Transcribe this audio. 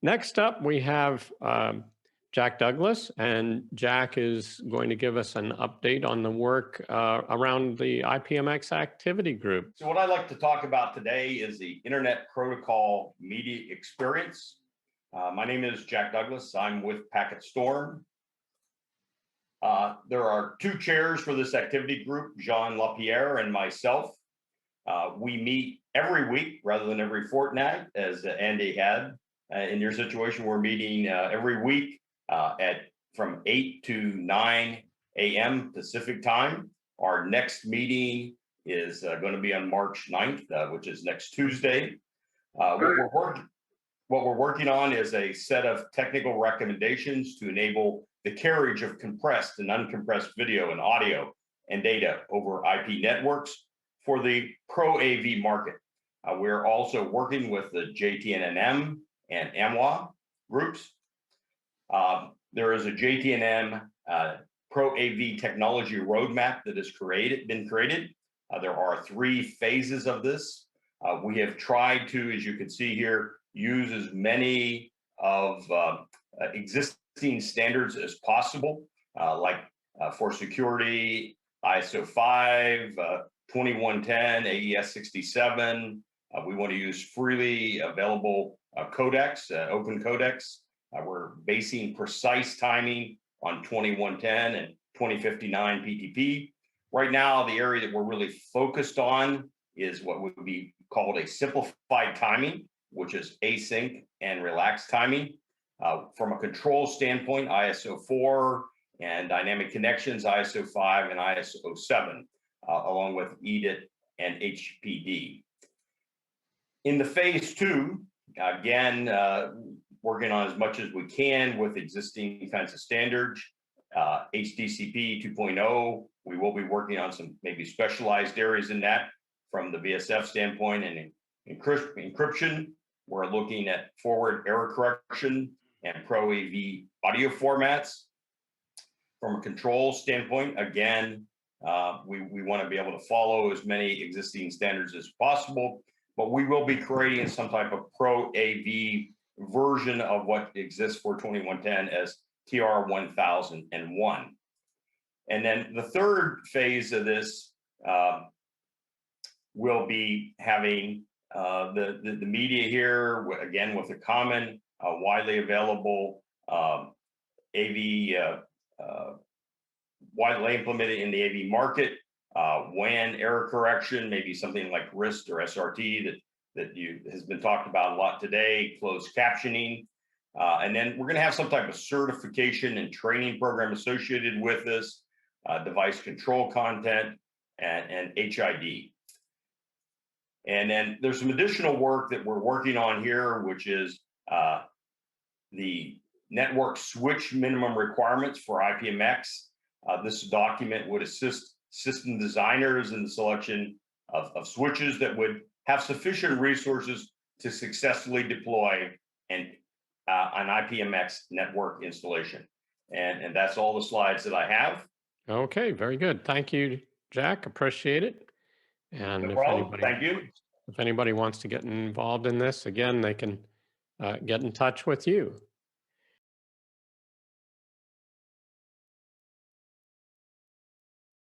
Next up, we have Jack Douglas, and Jack is going to give us an update on the work around the Ipmx activity group. So what I'd like to talk about today is the Internet Protocol Media Experience. My name is Jack Douglas. I'm with PacketStorm. There are two chairs for this activity group, Jean Lapierre and myself. We meet every week rather than every fortnight, as Andy had. In your situation, we're meeting every week from 8 to 9 a.m. Pacific time. Our next meeting is going to be on March 9th, which is next Tuesday. What we're working on is a set of technical recommendations to enable the carriage of compressed and uncompressed video and audio and data over IP networks for the Pro AV market. We're also working with the JTNM and AMWA groups. There is a JTNM Pro AV technology roadmap that has been created. There are 3 phases of this. We have tried to, as you can see here, use as many of existing standards as possible, like for security, ISO 5, 2110, AES 67. We want to use freely available codecs, open codecs. We're basing precise timing on 2110 and 2059 PTP. Right now, the area that we're really focused on is what would be called a simplified timing, which is async and relaxed timing. From a control standpoint, ISO 4 and dynamic connections, ISO 5 and ISO 7, along with EDIT and HPD. In the phase 2, again, working on as much as we can with existing kinds of standards. HDCP 2.0, we will be working on some maybe specialized areas in that from the VSF standpoint, and encryption. We're looking at forward error correction and Pro AV audio formats. From a control standpoint, again, we want to be able to follow as many existing standards as possible, but we will be creating some type of Pro AV version of what exists for 2110 as TR 1001. And then the third phase of this will be having the media here, again, with a common, widely available AV, widely implemented in the AV market. WAN error correction, maybe something like RIST or SRT that has been talked about a lot today, closed captioning. And then we're going to have some type of certification and training program associated with this, device control content, and HID. And then there's some additional work that we're working on here, which is the network switch minimum requirements for Ipmx. This document would assist system designers in the selection of switches that would have sufficient resources to successfully deploy an Ipmx network installation. And that's all the slides that I have. Okay, very good. Thank you, Jack. Appreciate it. And no problem. Thank you. If anybody wants to get involved in this, again, they can get in touch with you.